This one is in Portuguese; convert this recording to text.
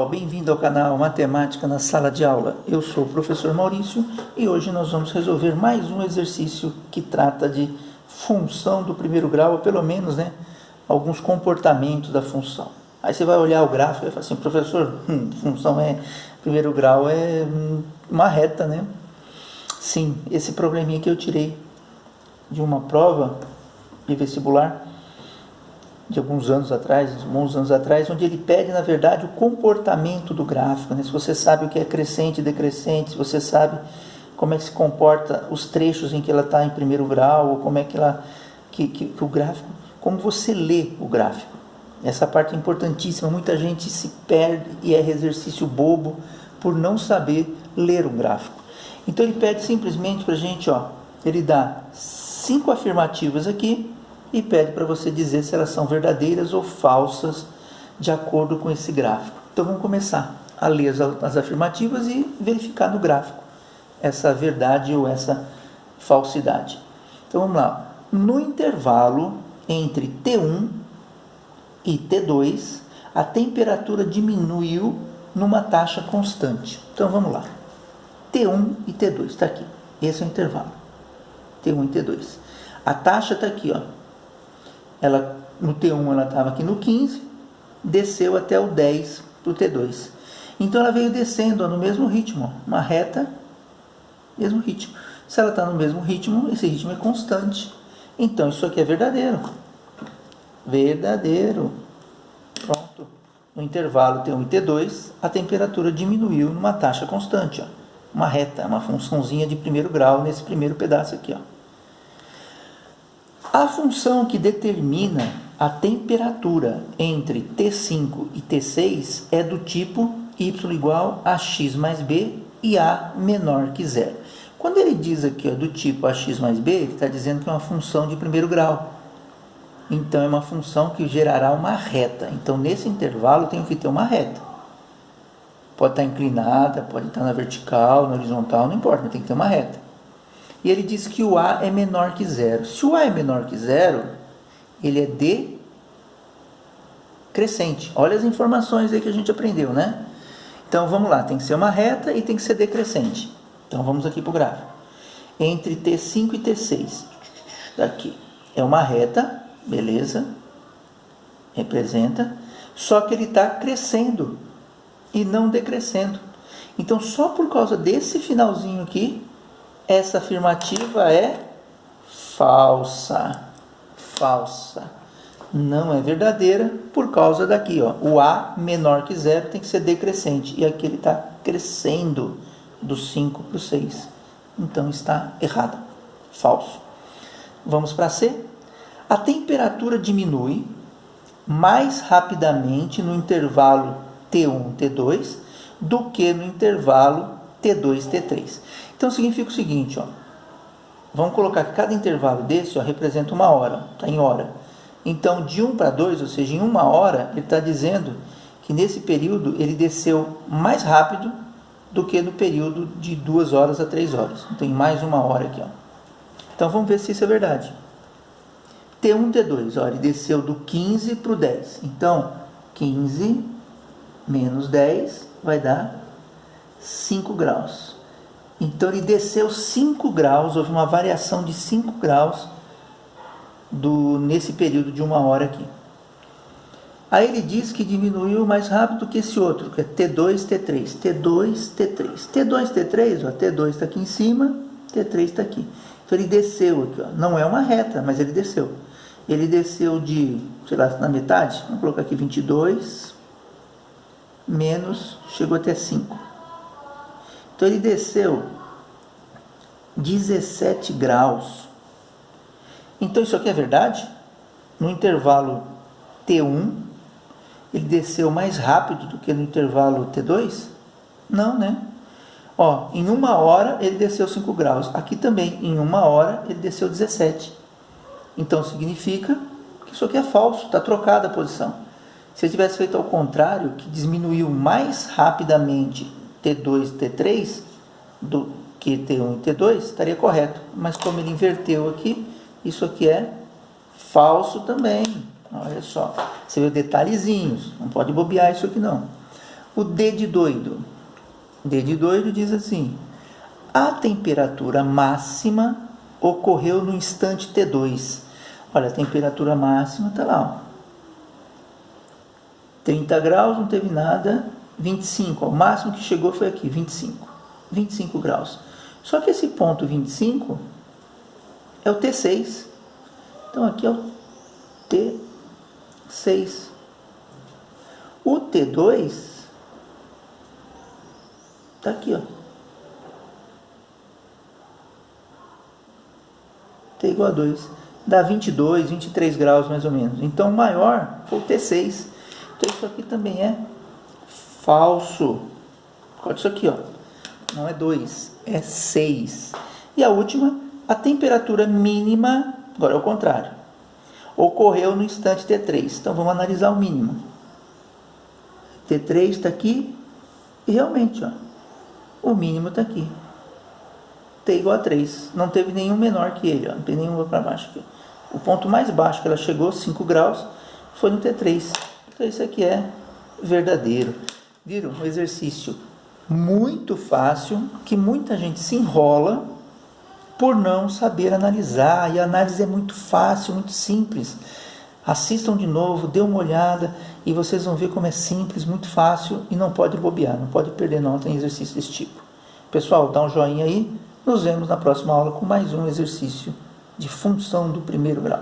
Bem-vindo ao canal Matemática na Sala de Aula. Eu sou o professor Maurício e hoje nós vamos resolver mais um exercício que trata de função do primeiro grau, ou pelo menos, alguns comportamentos da função. Aí você vai olhar o gráfico e vai falar assim, professor, função primeiro grau é uma reta, né? Sim, esse probleminha que eu tirei de uma prova de vestibular de alguns anos atrás, onde ele pede, na verdade, o comportamento do gráfico, né? Se você sabe o que é crescente e decrescente, se você sabe como é que se comporta os trechos em que ela está em primeiro grau, ou como é que o gráfico, como você lê o gráfico. Essa parte é importantíssima, muita gente se perde e é exercício bobo por não saber ler um gráfico. Então ele pede simplesmente para a gente, ele dá 5 afirmativas aqui, e pede para você dizer se elas são verdadeiras ou falsas de acordo com esse gráfico. Então vamos começar a ler as afirmativas e verificar no gráfico essa verdade ou essa falsidade. Então vamos lá. No intervalo entre T1 e T2, a temperatura diminuiu numa taxa constante. Então vamos lá. T1 e T2, está aqui. Esse é o intervalo. T1 e T2. A taxa está aqui, no T1 ela estava aqui no 15, desceu até o 10 do T2. Então ela veio descendo no mesmo ritmo, uma reta, mesmo ritmo. Se ela está no mesmo ritmo, esse ritmo é constante. Então isso aqui é verdadeiro. Verdadeiro. Pronto. No intervalo T1 e T2, a temperatura diminuiu numa taxa constante. Uma reta, uma funçãozinha de primeiro grau nesse primeiro pedaço aqui. A função que determina a temperatura entre T5 e T6 é do tipo y igual a x mais b e a menor que zero. Quando ele diz aqui do tipo ax mais b, ele está dizendo que é uma função de primeiro grau. Então é uma função que gerará uma reta. Então nesse intervalo eu tenho que ter uma reta. Pode estar inclinada, pode estar na vertical, na horizontal, não importa, mas tem que ter uma reta. E ele diz que o A é menor que zero. Se o A é menor que zero, ele é decrescente. Olha as informações aí que a gente aprendeu, né? Então vamos lá, tem que ser uma reta e tem que ser decrescente. Então vamos aqui para o gráfico. Entre T5 e T6, daqui, é uma reta, beleza? Representa. Só que ele está crescendo e não decrescendo. Então só por causa desse finalzinho aqui, essa afirmativa é falsa. Falsa. Não é verdadeira por causa daqui. O A menor que zero tem que ser decrescente. E aqui ele está crescendo do 5 para o 6. Então está errada. Falso. Vamos para C. A temperatura diminui mais rapidamente no intervalo T1, T2 do que no intervalo T2, T3. Então significa o seguinte, vamos colocar que cada intervalo desse representa uma hora, está em hora. Então de 1 para 2, ou seja, em uma hora, ele está dizendo que nesse período ele desceu mais rápido do que no período de 2 horas a 3 horas. Então tem mais uma hora aqui. Então vamos ver se isso é verdade. T1, T2, ele desceu do 15 para o 10. Então 15 menos 10 vai dar 5 graus. Então ele desceu 5 graus, houve uma variação de 5 graus nesse período de uma hora aqui. Aí ele diz que diminuiu mais rápido que esse outro, que é T2, T3. T2, T3. T2, T3, T2 está aqui em cima, T3 está aqui. Então ele desceu aqui, não é uma reta, mas ele desceu. Ele desceu de, na metade, vamos colocar aqui 22, menos, chegou até 5. Então ele desceu 17 graus. Então isso aqui é verdade? No intervalo T1, ele desceu mais rápido do que no intervalo T2? Não, né? Em uma hora ele desceu 5 graus. Aqui também, em uma hora, ele desceu 17. Então significa que isso aqui é falso, está trocada a posição. Se ele tivesse feito ao contrário, que diminuiu mais rapidamente T2 e T3 do que T1 e T2, estaria correto. Mas como ele inverteu aqui, isso aqui é falso também. Olha só, você vê detalhezinhos, não pode bobear isso aqui não. O D de doido. D de doido diz assim: a temperatura máxima ocorreu no instante T2. Olha, a temperatura máxima está lá, ó. 30 graus, não teve nada, 25, ó, o máximo que chegou foi aqui, 25 graus. Só que esse ponto 25 é o T6. Então aqui é o T6. O T2 está aqui, ó. T igual a 2. Dá 22, 23 graus mais ou menos. Então o maior foi o T6. Então isso aqui também é falso. Olha isso aqui, ó. Não é 2, é 6. E a última, a temperatura mínima, agora é o contrário, ocorreu no instante T3. Então vamos analisar o mínimo. T3 está aqui e realmente, ó, o mínimo está aqui. T igual a 3. Não teve nenhum menor que ele, ó, não tem nenhum para baixo aqui. O ponto mais baixo que ela chegou, 5 graus, foi no T3. Então isso aqui é verdadeiro. Viram? Um exercício muito fácil, que muita gente se enrola por não saber analisar. E a análise é muito fácil, muito simples. Assistam de novo, dê uma olhada e vocês vão ver como é simples, muito fácil e não pode bobear, não pode perder nota em exercício desse tipo. Pessoal, dá um joinha aí. Nos vemos na próxima aula com mais um exercício de função do primeiro grau.